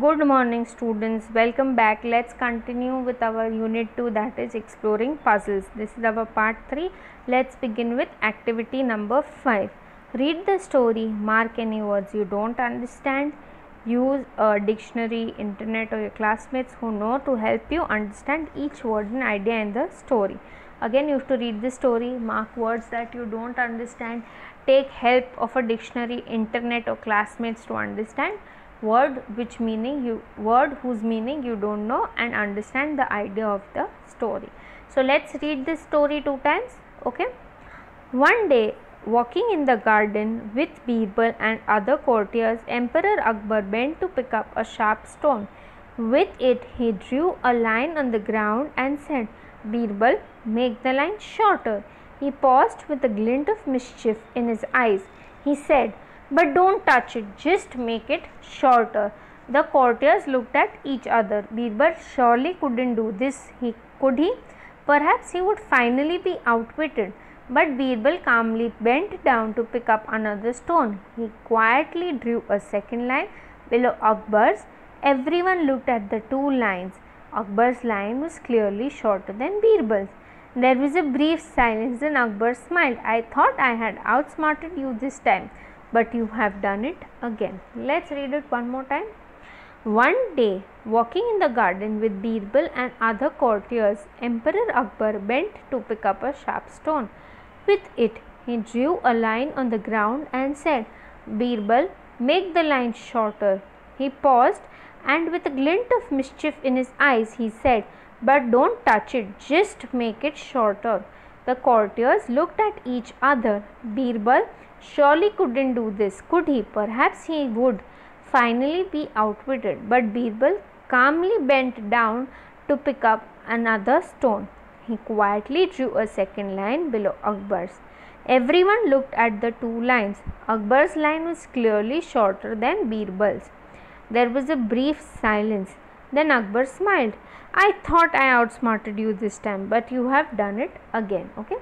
Good morning students, welcome back. Let's continue with our unit 2, that is exploring puzzles. This is our part 3. Let's begin with activity number 5. Read the story, mark any words you don't understand, use a dictionary, internet or your classmates who know to help you understand each word and idea in the story. Again you have to read the story, mark words that you don't understand, take help of a dictionary, internet or classmates to understand word whose meaning you don't know, and understand the idea of the story. So let's read this story 2 times. Okay. One day, walking in the garden with Birbal and other courtiers, Emperor Akbar bent to pick up a sharp stone. With it he drew a line on the ground and said, "Birbal, make the line shorter." He paused with a glint of mischief in his eyes. He said, "But don't touch it, just make it shorter." The courtiers looked at each other. Birbal surely couldn't do this, could he? Perhaps he would finally be outwitted. But Birbal calmly bent down to pick up another stone. He quietly drew a second line below Akbar's. Everyone looked at the 2 lines. Akbar's line was clearly shorter than Birbal's. There was a brief silence, then Akbar smiled. "I thought I had outsmarted you this time, but you have done it again." Let's read it one more time. One day, walking in the garden with Birbal and other courtiers, Emperor Akbar bent to pick up a sharp stone. With it, he drew a line on the ground and said, "Birbal, make the line shorter." He paused, and with a glint of mischief in his eyes, he said, "But don't touch it, just make it shorter." The courtiers looked at each other. Birbal surely couldn't do this, could he? Perhaps he would finally be outwitted. But Birbal calmly bent down to pick up another stone. He quietly drew a second line below Akbar's. Everyone looked at the 2 lines. Akbar's line was clearly shorter than Birbal's. There was a brief silence. Then Akbar smiled. "I thought I outsmarted you this time, but you have done it again." Okay.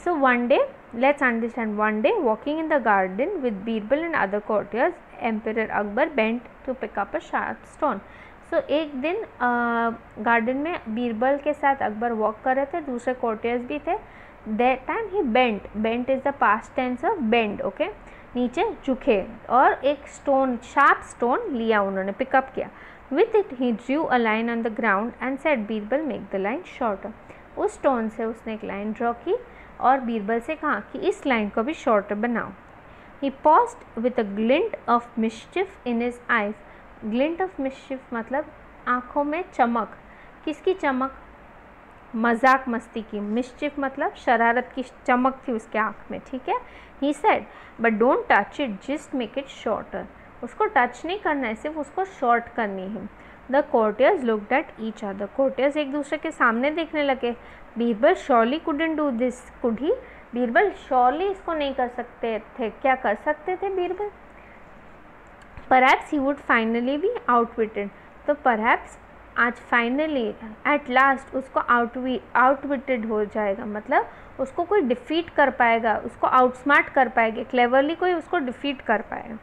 So one day, let's understand. One day, walking in the garden with Birbal and other courtiers, Emperor Akbar bent to pick up a sharp stone. So एक दिन garden में बीरबल के साथ Akbar walk कर रहे थे, दूसरे courtiers भी थे. That time he bent is the past tense of bend. Okay, नीचे झुके और एक स्टोन, शार्प स्टोन लिया, उन्होंने पिकअप किया. With it he drew a line on the ground and said, "Birbal, make the line shorter." उस stone से उसने एक लाइन ड्रॉ की और बीरबल से कहा कि इस लाइन को भी शॉर्टर बनाओ. He paused with a glint of mischief in his eyes. Glint of mischief मतलब आँखों में चमक. किसकी चमक? मजाक मस्ती की. मिस्चिफ मतलब शरारत की चमक थी उसके आँख में. ठीक है. He said, "But don't touch it, just make it shorter." उसको टच नहीं करना है, सिर्फ उसको शॉर्ट करनी है. The courtiers looked at each other. Courtiers एक दूसरे के सामने देखने लगे. Birbal surely couldn't do this, could he? Birbal surely इसको नहीं कर सकते थे. क्या कर सकते थे Birbal? Perhaps he would finally be outwitted. तो परहैप्स आज फाइनली, एट लास्ट उसको आउटविटेड हो जाएगा, मतलब उसको कोई डिफीट कर पाएगा, उसको आउटस्मार्ट कर पाएगा, क्लेवरली कोई उसको डिफीट कर पाएगा.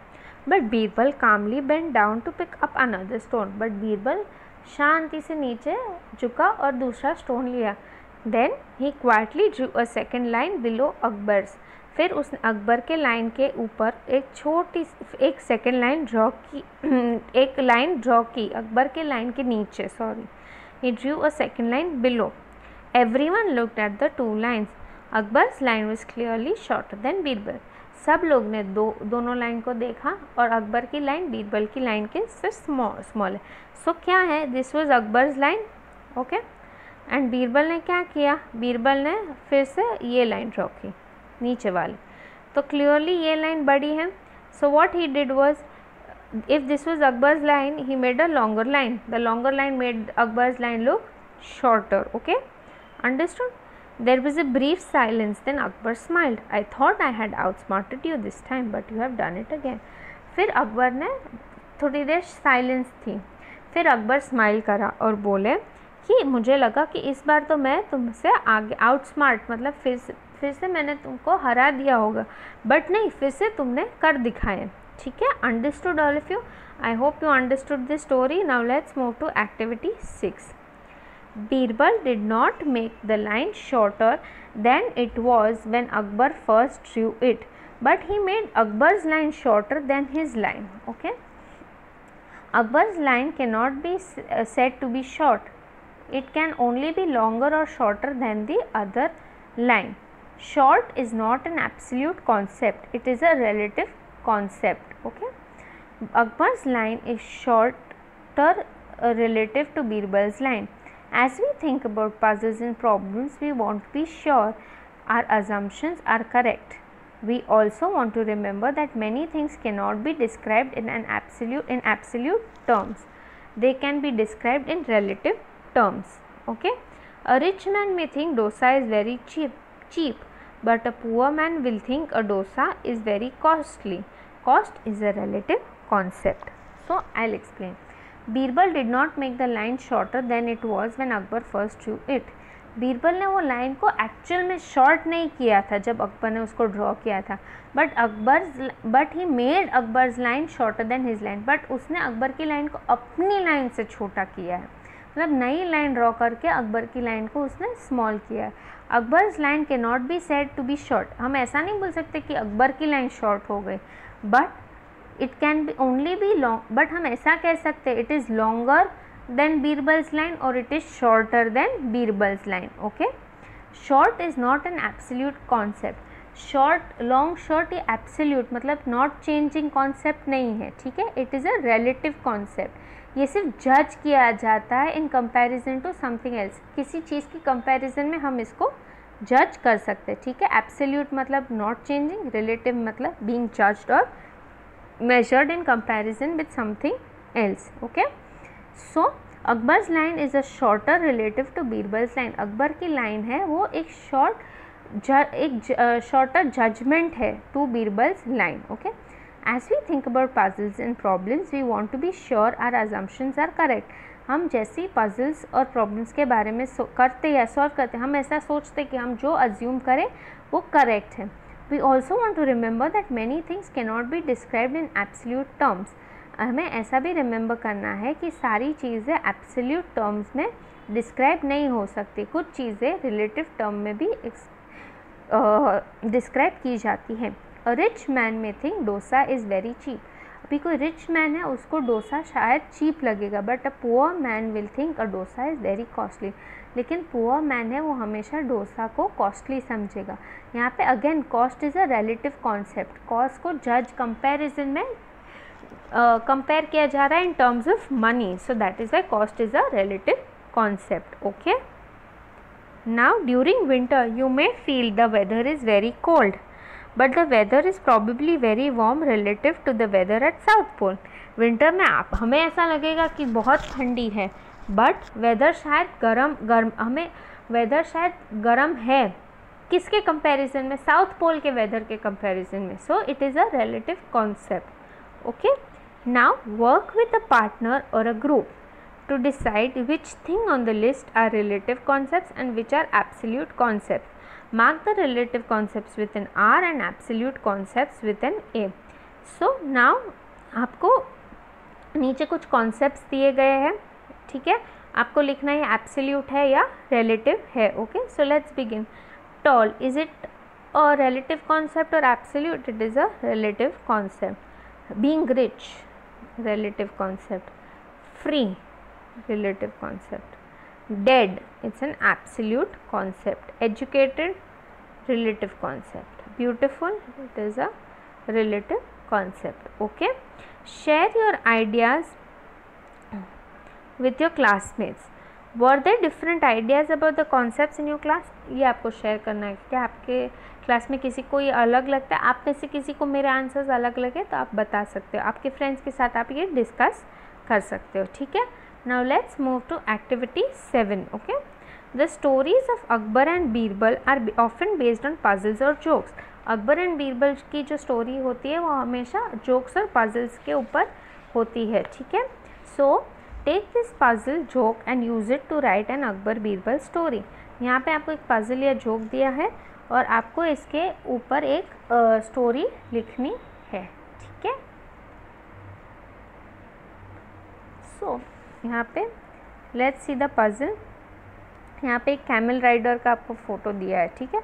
But Birbal calmly bent down to pick up another stone. But Birbal शांति से नीचे झुका और दूसरा स्टोन लिया. Then he quietly drew a second line below Akbar's. फिर उसने अकबर के लाइन के ऊपर एक सेकेंड लाइन ड्रॉ की, एक लाइन ड्रॉ की अकबर के लाइन के नीचे. Sorry, he Drew a second line below. Everyone looked at the 2 lines. Akbar's line was clearly shorter than Birbal. सब लोग ने दोनों लाइन को देखा और अकबर की लाइन बीरबल की लाइन के से स्मॉल है. सो क्या है? This was Akbar's line. Okay. And Birbal ने क्या किया? बीरबल ने फिर से ये लाइन ड्रॉ की, नीचे वाली. तो क्लियरली ये लाइन बड़ी है. So what he did was, if this was Akbar's line, he made a longer line. The longer line made Akbar's line look shorter. Okay, understood? There was a brief silence, then Akbar smiled. "I thought I had outsmarted you this time, but you have done it again." फिर अकबर ने, थोड़ी देर silence थी, फिर Akbar smile करा और बोले कि मुझे लगा कि इस बार तो मैं तुमसे आगे आउटस्मार्ट, मतलब फिर से मैंने तुमको हरा दिया होगा, बट नहीं, फिर से तुमने कर दिखाए. ठीक है, understood all of you? I hope you understood this story. Now let's move to activity 6. Birbal did not make the line shorter than it was when Akbar first drew it, but he made Akbar's line shorter than his line. Okay, Akbar's line cannot be said to be short. It can only be longer or shorter than the other line. Short is not an absolute concept, it is a relative concept. Okay, Akbar's line is shorter relative to Birbal's line. As we think about puzzles and problems, we want to be sure our assumptions are correct. We also want to remember that many things cannot be described in absolute terms. They can be described in relative terms. Okay, a rich man may think dosa is very cheap, but a poor man will think a dosa is very costly. Cost is a relative concept. So I'll explain. Birbal did not make the line shorter than it was when Akbar first Drew it. Birbal ने वो line को actual में short नहीं किया था जब अकबर ने उसको ड्रॉ किया था, but he made Akbar's line shorter than his line. But उसने अकबर की लाइन को अपनी लाइन से छोटा किया है, मतलब नई लाइन ड्रॉ करके अकबर की लाइन को उसने स्मॉल किया है. Akbar's line can not be said to be short. हम ऐसा नहीं बोल सकते कि अकबर की लाइन शॉर्ट हो गई, but it can be only be long. But हम ऐसा कह सकते it is longer than Birbal's line और it is shorter than Birbal's line. Okay, short is not an absolute concept. Short, long, short ये एब्सोल्यूट मतलब not changing concept नहीं है. ठीक है, it is a relative concept. ये सिर्फ जज किया जाता है in comparison to something else. किसी चीज़ की कंपैरिजन में हम इसको जज कर सकते हैं. ठीक है, एब्सोल्यूट मतलब नॉट चेंजिंग, रिलेटिव मतलब बीइंग जज्ड और measured in comparison with something else. Okay, so Akbar's line is a shorter relative to Birbal's line. Akbar की लाइन है वो एक shorter judgment है to Birbal's line. Okay, as we think about puzzles and problems, we want to be sure our assumptions are correct. हम जैसी puzzles और problems के बारे में करते या solve करते हम ऐसा सोचते कि हम जो assume करें वो correct है. We also want to remember that many things cannot be described in absolute terms. हमें ऐसा भी रिमेंबर करना है कि सारी चीज़ें एब्सोल्यूट टर्म्स में डिस्क्राइब नहीं हो सकती. कुछ चीज़ें रिलेटिव टर्म में भी डिस्क्राइब की जाती हैं. A rich man may think dosa is very cheap. अभी कोई रिच मैन है उसको डोसा शायद चीप लगेगा, but a poor man will think a dosa is very costly. लेकिन पुअर मैन है वो हमेशा डोसा को कॉस्टली समझेगा. यहाँ पे again cost is a relative concept. Cost को जज कंपैरिजन में कंपेयर किया जा रहा है in terms of money, so that is why cost is a relative concept. Okay, now during winter you may feel the weather is very cold, but the weather is probably very warm relative to the weather at South Pole. Winter में हमें ऐसा लगेगा कि बहुत ठंडी है, but whether शायद हमें वेदर शायद गर्म है. किसके कंपैरिजन में? साउथ पोल के वेदर के कंपैरिजन में. So it is a relative concept. Okay, now work with a partner और a group to decide which thing on the list are relative concepts and which are absolute concepts. Mark the relative concepts with an R and absolute concepts with an A. So now आपको नीचे कुछ concepts दिए गए हैं. ठीक है, आपको लिखना है absolute है या relative है. Okay, so let's begin. Tall, is it a relative concept or absolute? It is a relative concept. Being rich, relative concept. Free, relative concept. Dead, it's an absolute concept. Educated, relative concept. Beautiful, it is a relative concept. Okay, share your ideas with your classmates. Were there different ideas about the concepts in your class? ये आपको share करना है. क्या आपके class में किसी को ये अलग लगता है? आप में से किसी को मेरे आंसर्स अलग लगे तो आप बता सकते हो. आपके फ्रेंड्स के साथ आप ये डिस्कस कर सकते हो. ठीक है, now let's move to activity 7. Okay, the stories of Akbar and Birbal are often based on puzzles or jokes. Akbar and Birbal की जो स्टोरी होती है वो हमेशा जोक्स और पजल्स के ऊपर होती है. ठीक है, so take this puzzle joke and use it to write an Akbar Birbal story. यहाँ पे आपको एक पजल या जोक दिया है और आपको इसके ऊपर एक स्टोरी लिखनी है. ठीक है, सो यहाँ पे लेट्स सी द पजल। यहाँ पे एक कैमल राइडर का आपको फोटो दिया है, ठीक है।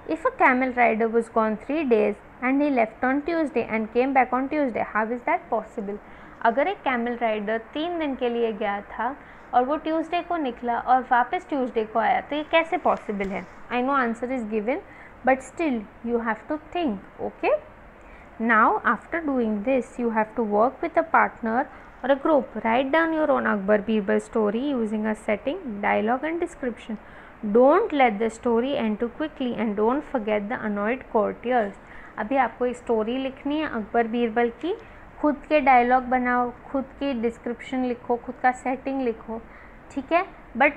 If a camel rider was gone 3 days and he left on Tuesday and came back on Tuesday, how is that possible? अगर एक कैमल राइडर 3 दिन के लिए गया था और वो ट्यूसडे को निकला और वापस ट्यूसडे को आया, तो ये कैसे पॉसिबल है? I know answer is given, but still you have to think. Okay, now after doing this you have to work with a partner or a group. Write down your own Akbar Birbal story using a setting, dialogue and description. Don't let the story end too quickly and don't forget the annoyed courtiers. अभी आपको एक story लिखनी है अकबर बीरबल की, खुद के dialogue बनाओ, खुद की डिस्क्रिप्शन लिखो, खुद का सेटिंग लिखो, ठीक है। बट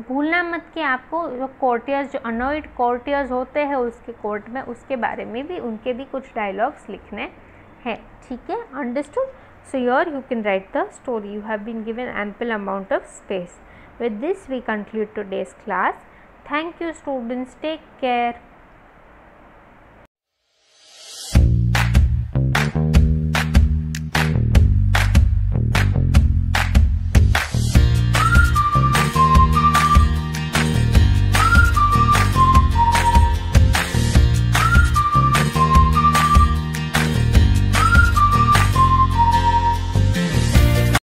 भूलना मत कि आपको जो कोर्टियर्स, जो अनॉइड कोर्टियर्स होते हैं उसके कोर्ट में, उसके बारे में भी, उनके भी कुछ डायलॉग्स लिखने हैं, ठीक है। Understood? So your you can write the story, you have been given ample amount of space. With this we conclude today's class. Thank you students, take care.